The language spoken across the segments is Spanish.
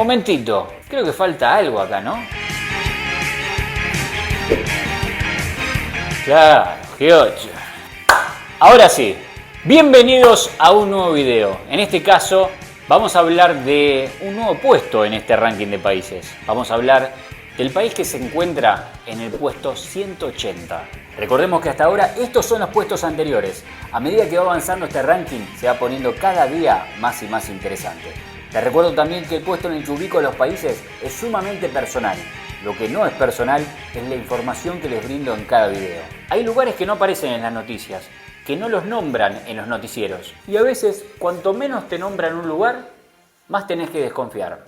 Momentito, creo que falta algo acá, ¿no? Claro, G8. Ahora sí, bienvenidos a un nuevo video. En este caso vamos a hablar de un nuevo puesto en este ranking de países. Vamos a hablar del país que se encuentra en el puesto 180. Recordemos que hasta ahora estos son los puestos anteriores. A medida que va avanzando este ranking se va poniendo cada día más y más interesante. Les recuerdo también que el puesto en el que ubico los países es sumamente personal. Lo que no es personal es la información que les brindo en cada video. Hay lugares que no aparecen en las noticias, que no los nombran en los noticieros. Y a veces, cuanto menos te nombran un lugar, más tenés que desconfiar.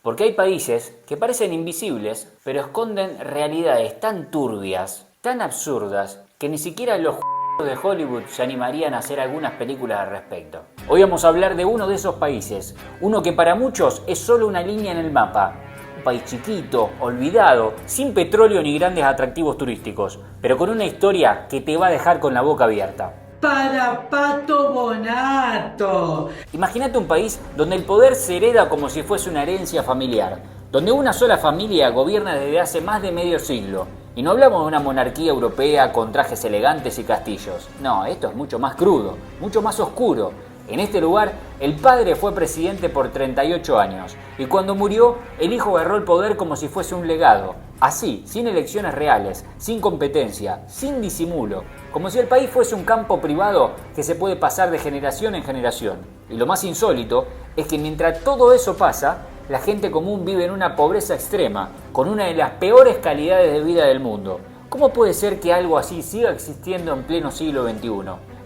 Porque hay países que parecen invisibles, pero esconden realidades tan turbias, tan absurdas, que ni siquiera los de Hollywood se animarían a hacer algunas películas al respecto. Hoy vamos a hablar de uno de esos países, uno que para muchos es solo una línea en el mapa. Un país chiquito, olvidado, sin petróleo ni grandes atractivos turísticos, pero con una historia que te va a dejar con la boca abierta. Para Pato Bonato. Imagínate un país donde el poder se hereda como si fuese una herencia familiar, donde una sola familia gobierna desde hace más de medio siglo. Y no hablamos de una monarquía europea con trajes elegantes y castillos. No, esto es mucho más crudo, mucho más oscuro. En este lugar, el padre fue presidente por 38 años y cuando murió, el hijo agarró el poder como si fuese un legado. Así, sin elecciones reales, sin competencia, sin disimulo, como si el país fuese un campo privado que se puede pasar de generación en generación. Y lo más insólito es que mientras todo eso pasa, la gente común vive en una pobreza extrema, con una de las peores calidades de vida del mundo. ¿Cómo puede ser que algo así siga existiendo en pleno siglo XXI?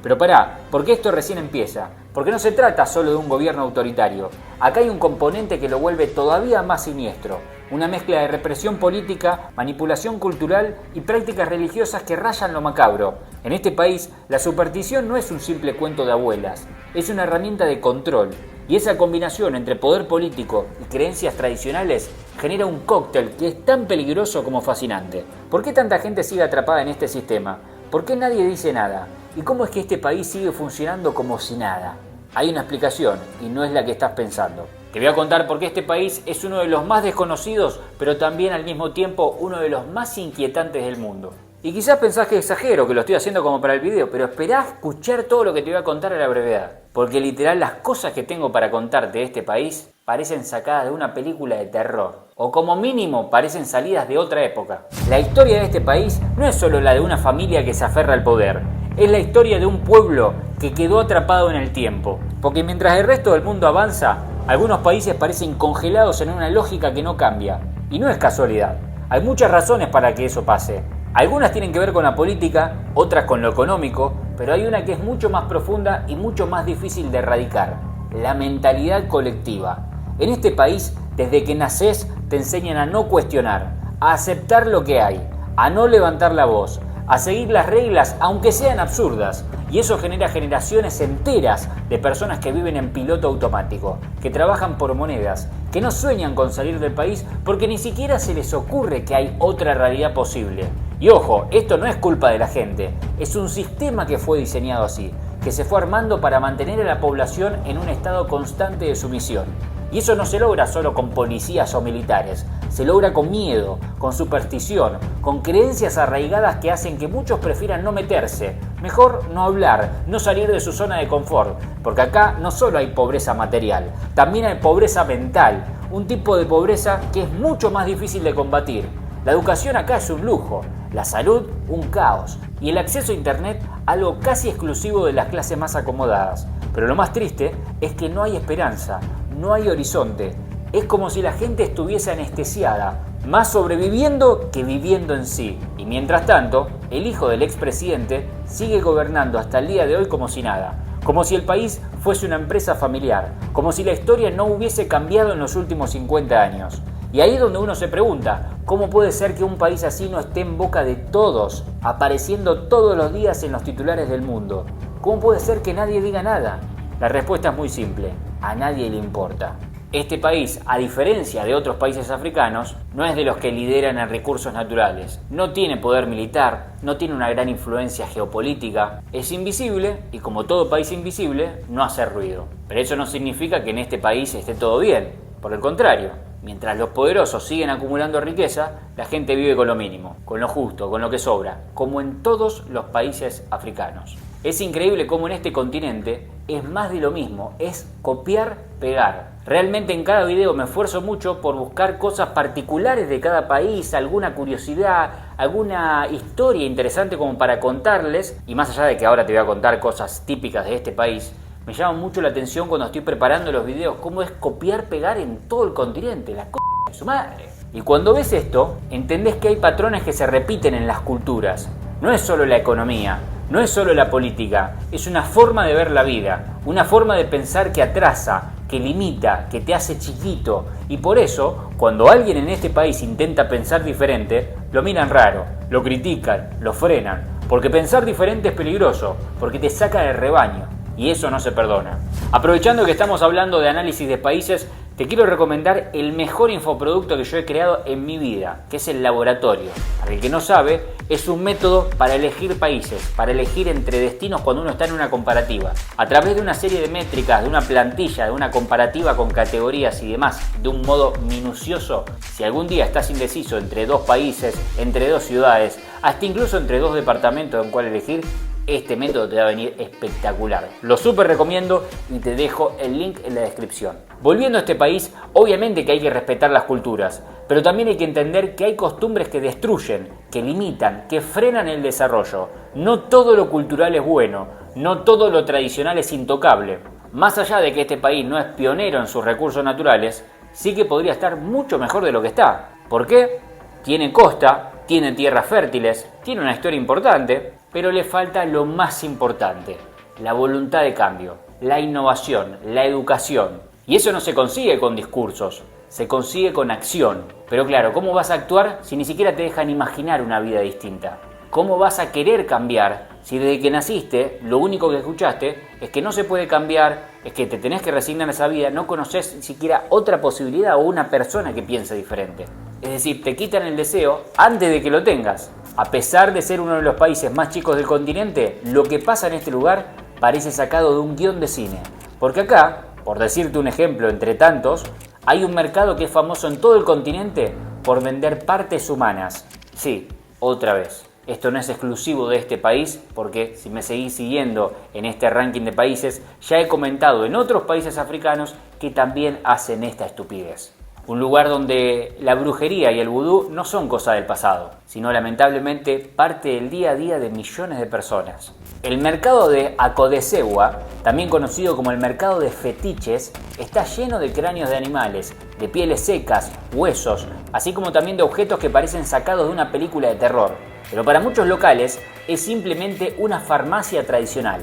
Pero pará, porque esto recién empieza. Porque no se trata solo de un gobierno autoritario. Acá hay un componente que lo vuelve todavía más siniestro. Una mezcla de represión política, manipulación cultural y prácticas religiosas que rayan lo macabro. En este país, la superstición no es un simple cuento de abuelas. Es una herramienta de control. Y esa combinación entre poder político y creencias tradicionales genera un cóctel que es tan peligroso como fascinante. ¿Por qué tanta gente sigue atrapada en este sistema? ¿Por qué nadie dice nada? ¿Y cómo es que este país sigue funcionando como si nada? Hay una explicación y no es la que estás pensando. Te voy a contar por qué este país es uno de los más desconocidos, pero también al mismo tiempo uno de los más inquietantes del mundo. Y quizás pensás que exagero, que lo estoy haciendo como para el video, pero esperá a escuchar todo lo que te voy a contar a la brevedad. Porque literal las cosas que tengo para contarte de este país parecen sacadas de una película de terror. O como mínimo parecen salidas de otra época. La historia de este país no es solo la de una familia que se aferra al poder. Es la historia de un pueblo que quedó atrapado en el tiempo. Porque mientras el resto del mundo avanza, algunos países parecen congelados en una lógica que no cambia. Y no es casualidad. Hay muchas razones para que eso pase. Algunas tienen que ver con la política, otras con lo económico, pero hay una que es mucho más profunda y mucho más difícil de erradicar: la mentalidad colectiva. En este país, desde que nacés, te enseñan a no cuestionar, a aceptar lo que hay, a no levantar la voz, a seguir las reglas aunque sean absurdas. Y eso genera generaciones enteras de personas que viven en piloto automático, que trabajan por monedas, que no sueñan con salir del país porque ni siquiera se les ocurre que hay otra realidad posible. Y ojo, esto no es culpa de la gente, es un sistema que fue diseñado así, que se fue armando para mantener a la población en un estado constante de sumisión. Y eso no se logra solo con policías o militares, se logra con miedo, con superstición, con creencias arraigadas que hacen que muchos prefieran no meterse, mejor no hablar, no salir de su zona de confort, porque acá no solo hay pobreza material, también hay pobreza mental, un tipo de pobreza que es mucho más difícil de combatir. La educación acá es un lujo, la salud un caos y el acceso a internet algo casi exclusivo de las clases más acomodadas. Pero lo más triste es que no hay esperanza, no hay horizonte. Es como si la gente estuviese anestesiada, más sobreviviendo que viviendo en sí. Y mientras tanto, el hijo del expresidente sigue gobernando hasta el día de hoy como si nada. Como si el país fuese una empresa familiar, como si la historia no hubiese cambiado en los últimos 50 años. Y ahí es donde uno se pregunta, ¿cómo puede ser que un país así no esté en boca de todos, apareciendo todos los días en los titulares del mundo? ¿Cómo puede ser que nadie diga nada? La respuesta es muy simple, a nadie le importa. Este país, a diferencia de otros países africanos, no es de los que lideran en recursos naturales, no tiene poder militar, no tiene una gran influencia geopolítica, es invisible y como todo país invisible, no hace ruido. Pero eso no significa que en este país esté todo bien. Por el contrario, mientras los poderosos siguen acumulando riqueza, la gente vive con lo mínimo, con lo justo, con lo que sobra, como en todos los países africanos. Es increíble cómo en este continente es más de lo mismo, es copiar, pegar. Realmente en cada video me esfuerzo mucho por buscar cosas particulares de cada país, alguna curiosidad, alguna historia interesante como para contarles. Y más allá de que ahora te voy a contar cosas típicas de este país, me llama mucho la atención cuando estoy preparando los videos cómo es copiar, pegar en todo el continente, la c*** de su madre. Y cuando ves esto, entendés que hay patrones que se repiten en las culturas. No es solo la economía, no es solo la política, es una forma de ver la vida, una forma de pensar que atrasa, que limita, que te hace chiquito. Y por eso, cuando alguien en este país intenta pensar diferente, lo miran raro, lo critican, lo frenan. Porque pensar diferente es peligroso, porque te saca del rebaño. Y eso no se perdona. Aprovechando que estamos hablando de análisis de países, te quiero recomendar el mejor infoproducto que yo he creado en mi vida, que es el Laboratorio. Para el que no sabe, es un método para elegir países, para elegir entre destinos cuando uno está en una comparativa. A través de una serie de métricas, de una plantilla, de una comparativa con categorías y demás, de un modo minucioso, si algún día estás indeciso entre dos países, entre dos ciudades, hasta incluso entre dos departamentos en cuál elegir, este método te va a venir espectacular. Lo súper recomiendo y te dejo el link en la descripción. Volviendo a este país, obviamente que hay que respetar las culturas, pero también hay que entender que hay costumbres que destruyen, que limitan, que frenan el desarrollo. No todo lo cultural es bueno, no todo lo tradicional es intocable. Más allá de que este país no es pionero en sus recursos naturales, sí que podría estar mucho mejor de lo que está. ¿Por qué? Tiene costa, tiene tierras fértiles, tiene una historia importante, pero le falta lo más importante, la voluntad de cambio, la innovación, la educación. Y eso no se consigue con discursos, se consigue con acción. Pero claro, ¿cómo vas a actuar si ni siquiera te dejan imaginar una vida distinta? ¿Cómo vas a querer cambiar si desde que naciste lo único que escuchaste es que no se puede cambiar, es que te tenés que resignar a esa vida, no conoces siquiera otra posibilidad o una persona que piense diferente? Es decir, te quitan el deseo antes de que lo tengas. A pesar de ser uno de los países más chicos del continente, lo que pasa en este lugar parece sacado de un guión de cine. Porque acá, por decirte un ejemplo entre tantos, hay un mercado que es famoso en todo el continente por vender partes humanas. Sí, otra vez. Esto no es exclusivo de este país, porque si me seguís siguiendo en este ranking de países, ya he comentado en otros países africanos que también hacen esta estupidez. Un lugar donde la brujería y el vudú no son cosa del pasado, sino lamentablemente parte del día a día de millones de personas. El mercado de Akodesewa, también conocido como el mercado de fetiches, está lleno de cráneos de animales, de pieles secas, huesos, así como también de objetos que parecen sacados de una película de terror. Pero para muchos locales es simplemente una farmacia tradicional.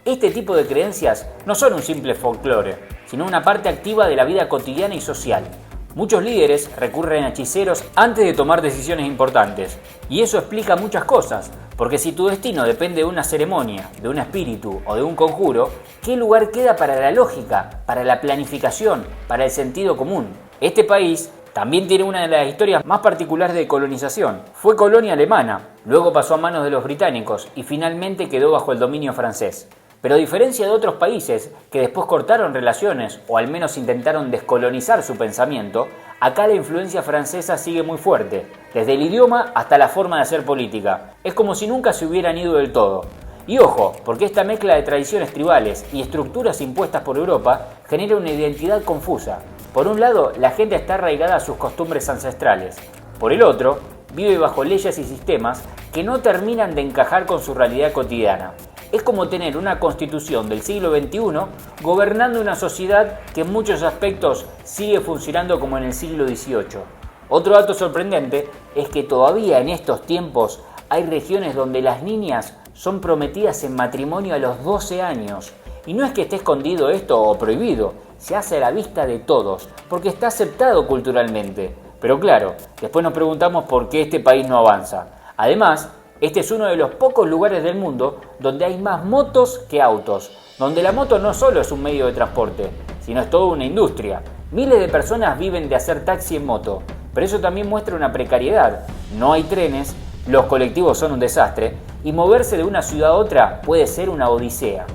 Este tipo de creencias no son un simple folclore, sino una parte activa de la vida cotidiana y social. Muchos líderes recurren a hechiceros antes de tomar decisiones importantes, y eso explica muchas cosas, porque si tu destino depende de una ceremonia, de un espíritu o de un conjuro, ¿qué lugar queda para la lógica, para la planificación, para el sentido común? Este país también tiene una de las historias más particulares de colonización. Fue colonia alemana, luego pasó a manos de los británicos y finalmente quedó bajo el dominio francés. Pero a diferencia de otros países que después cortaron relaciones o al menos intentaron descolonizar su pensamiento, acá la influencia francesa sigue muy fuerte, desde el idioma hasta la forma de hacer política. Es como si nunca se hubieran ido del todo. Y ojo, porque esta mezcla de tradiciones tribales y estructuras impuestas por Europa genera una identidad confusa. Por un lado, la gente está arraigada a sus costumbres ancestrales. Por el otro, vive bajo leyes y sistemas que no terminan de encajar con su realidad cotidiana. Es como tener una constitución del siglo XXI gobernando una sociedad que en muchos aspectos sigue funcionando como en el siglo XVIII. Otro dato sorprendente es que todavía en estos tiempos hay regiones donde las niñas son prometidas en matrimonio a los 12 años. Y no es que esté escondido esto o prohibido, se hace a la vista de todos, porque está aceptado culturalmente. Pero claro, después nos preguntamos por qué este país no avanza. Además, este es uno de los pocos lugares del mundo donde hay más motos que autos, donde la moto no solo es un medio de transporte, sino es toda una industria. Miles de personas viven de hacer taxi en moto, pero eso también muestra una precariedad. No hay trenes, los colectivos son un desastre y moverse de una ciudad a otra puede ser una odisea.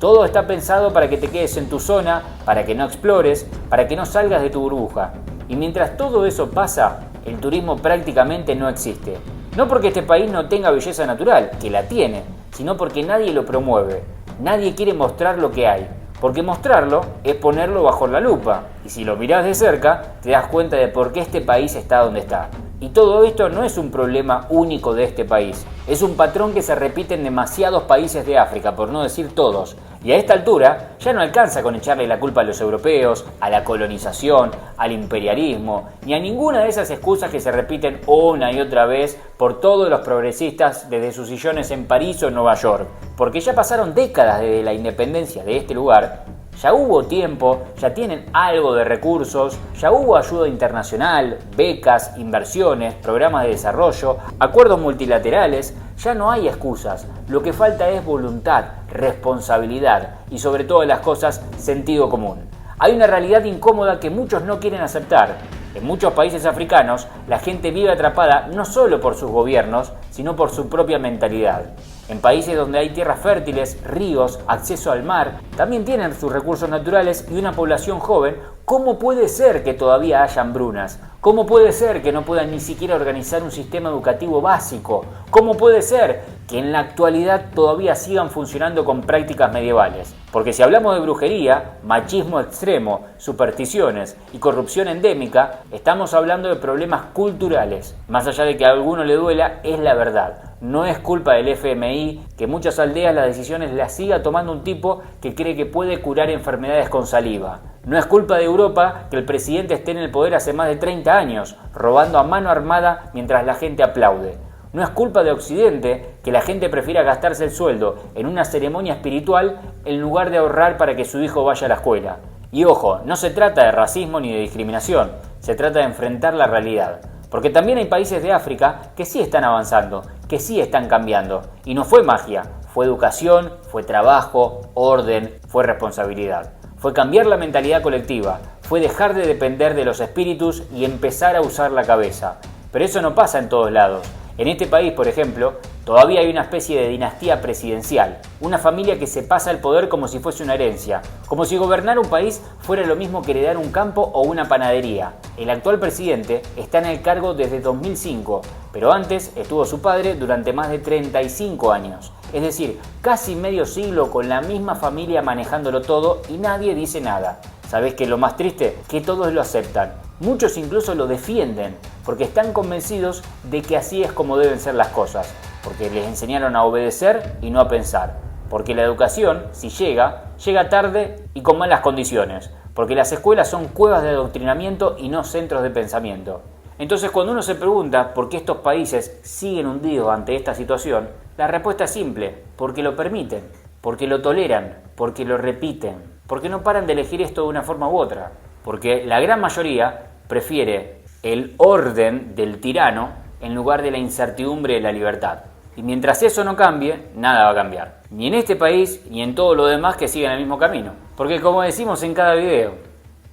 Todo está pensado para que te quedes en tu zona, para que no explores, para que no salgas de tu burbuja. Y mientras todo eso pasa, el turismo prácticamente no existe. No porque este país no tenga belleza natural, que la tiene, sino porque nadie lo promueve. Nadie quiere mostrar lo que hay. Porque mostrarlo es ponerlo bajo la lupa. Y si lo mirás de cerca, te das cuenta de por qué este país está donde está. Y todo esto no es un problema único de este país. Es un patrón que se repite en demasiados países de África, por no decir todos. Y a esta altura ya no alcanza con echarle la culpa a los europeos, a la colonización, al imperialismo, ni a ninguna de esas excusas que se repiten una y otra vez por todos los progresistas desde sus sillones en París o en Nueva York. Porque ya pasaron décadas desde la independencia de este lugar. Ya hubo tiempo, ya tienen algo de recursos, ya hubo ayuda internacional, becas, inversiones, programas de desarrollo, acuerdos multilaterales, ya no hay excusas. Lo que falta es voluntad, responsabilidad y sobre todas las cosas, sentido común. Hay una realidad incómoda que muchos no quieren aceptar. En muchos países africanos, la gente vive atrapada no solo por sus gobiernos, sino por su propia mentalidad. En países donde hay tierras fértiles, ríos, acceso al mar, también tienen sus recursos naturales y una población joven, ¿cómo puede ser que todavía haya hambrunas? ¿Cómo puede ser que no puedan ni siquiera organizar un sistema educativo básico? ¿Cómo puede ser que en la actualidad todavía sigan funcionando con prácticas medievales? Porque si hablamos de brujería, machismo extremo, supersticiones y corrupción endémica, estamos hablando de problemas culturales. Más allá de que a alguno le duela, es la verdad. No es culpa del FMI que en muchas aldeas las decisiones las siga tomando un tipo que cree que puede curar enfermedades con saliva. No es culpa de Europa que el presidente esté en el poder hace más de 30 años, robando a mano armada mientras la gente aplaude. No es culpa de Occidente que la gente prefiera gastarse el sueldo en una ceremonia espiritual en lugar de ahorrar para que su hijo vaya a la escuela. Y ojo, no se trata de racismo ni de discriminación, se trata de enfrentar la realidad. Porque también hay países de África que sí están avanzando, que sí están cambiando. Y no fue magia, fue educación, fue trabajo, orden, fue responsabilidad. Fue cambiar la mentalidad colectiva, fue dejar de depender de los espíritus y empezar a usar la cabeza. Pero eso no pasa en todos lados. En este país, por ejemplo, todavía hay una especie de dinastía presidencial, una familia que se pasa el poder como si fuese una herencia, como si gobernar un país fuera lo mismo que heredar un campo o una panadería. El actual presidente está en el cargo desde 2005, pero antes estuvo su padre durante más de 35 años. Es decir, casi medio siglo con la misma familia manejándolo todo y nadie dice nada. ¿Sabés qué es lo más triste? Que todos lo aceptan. Muchos incluso lo defienden, porque están convencidos de que así es como deben ser las cosas, porque les enseñaron a obedecer y no a pensar, porque la educación, si llega tarde y con malas condiciones, porque las escuelas son cuevas de adoctrinamiento y no centros de pensamiento. Entonces, cuando uno se pregunta por qué estos países siguen hundidos ante esta situación, la respuesta es simple: porque lo permiten, porque lo toleran, porque lo repiten, porque no paran de elegir esto de una forma u otra, porque la gran mayoría prefiere el orden del tirano en lugar de la incertidumbre de la libertad. Y mientras eso no cambie, nada va a cambiar. Ni en este país, ni en todo lo demás que sigan el mismo camino. Porque como decimos en cada video,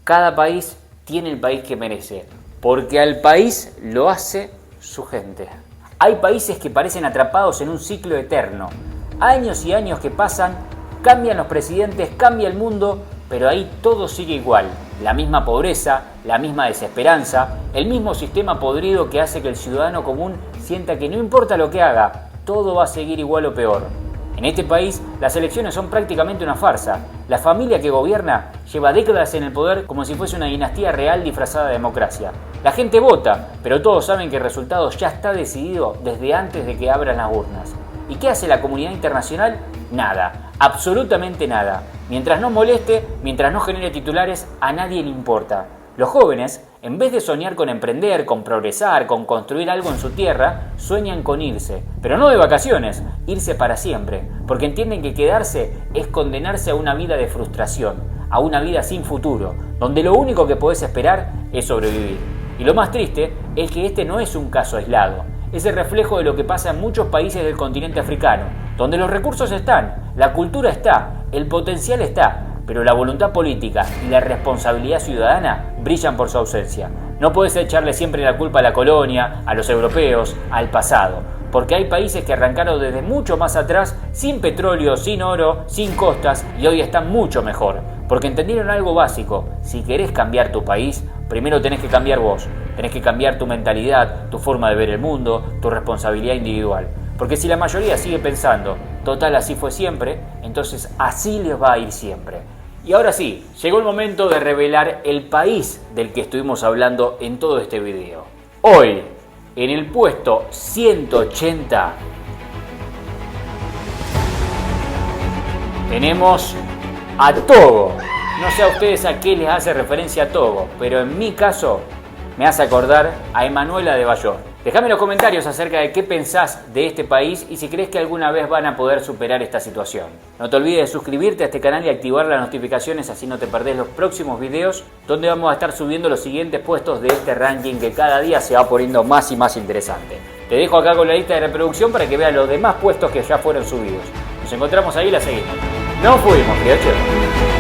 cada país tiene el país que merece. Porque al país lo hace su gente. Hay países que parecen atrapados en un ciclo eterno. Años y años que pasan, cambian los presidentes, cambia el mundo, pero ahí todo sigue igual. La misma pobreza, la misma desesperanza, el mismo sistema podrido que hace que el ciudadano común sienta que no importa lo que haga, todo va a seguir igual o peor. En este país, las elecciones son prácticamente una farsa. La familia que gobierna lleva décadas en el poder como si fuese una dinastía real disfrazada de democracia. La gente vota, pero todos saben que el resultado ya está decidido desde antes de que abran las urnas. ¿Y qué hace la comunidad internacional? Nada, absolutamente nada. Mientras no moleste, mientras no genere titulares, a nadie le importa. Los jóvenes, en vez de soñar con emprender, con progresar, con construir algo en su tierra, sueñan con irse. Pero no de vacaciones, irse para siempre. Porque entienden que quedarse es condenarse a una vida de frustración, a una vida sin futuro, donde lo único que podés esperar es sobrevivir. Y lo más triste es que este no es un caso aislado. Es el reflejo de lo que pasa en muchos países del continente africano, donde los recursos están, la cultura está, el potencial está, pero la voluntad política y la responsabilidad ciudadana brillan por su ausencia. No podés echarle siempre la culpa a la colonia, a los europeos, al pasado. porque hay países que arrancaron desde mucho más atrás, sin petróleo, sin oro, sin costas, y hoy están mucho mejor, porque entendieron algo básico: si querés cambiar tu país, primero tenés que cambiar vos, tenés que cambiar tu mentalidad, tu forma de ver el mundo, tu responsabilidad individual. Porque si la mayoría sigue pensando, total así fue siempre, entonces así les va a ir siempre. Y ahora sí, llegó el momento de revelar el país del que estuvimos hablando en todo este video. Hoy, en el puesto 180, tenemos a Togo. No sé a ustedes a qué les hace referencia Togo, pero en mi caso me hace acordar a Emanuela de Bayón. Dejame en los comentarios acerca de qué pensás de este país y si crees que alguna vez van a poder superar esta situación. No te olvides de suscribirte a este canal y activar las notificaciones, así no te perdés los próximos videos donde vamos a estar subiendo los siguientes puestos de este ranking que cada día se va poniendo más y más interesante. Te dejo acá con la lista de reproducción para que veas los demás puestos que ya fueron subidos. Nos encontramos ahí y la seguimos. ¡Nos fuimos, criachos!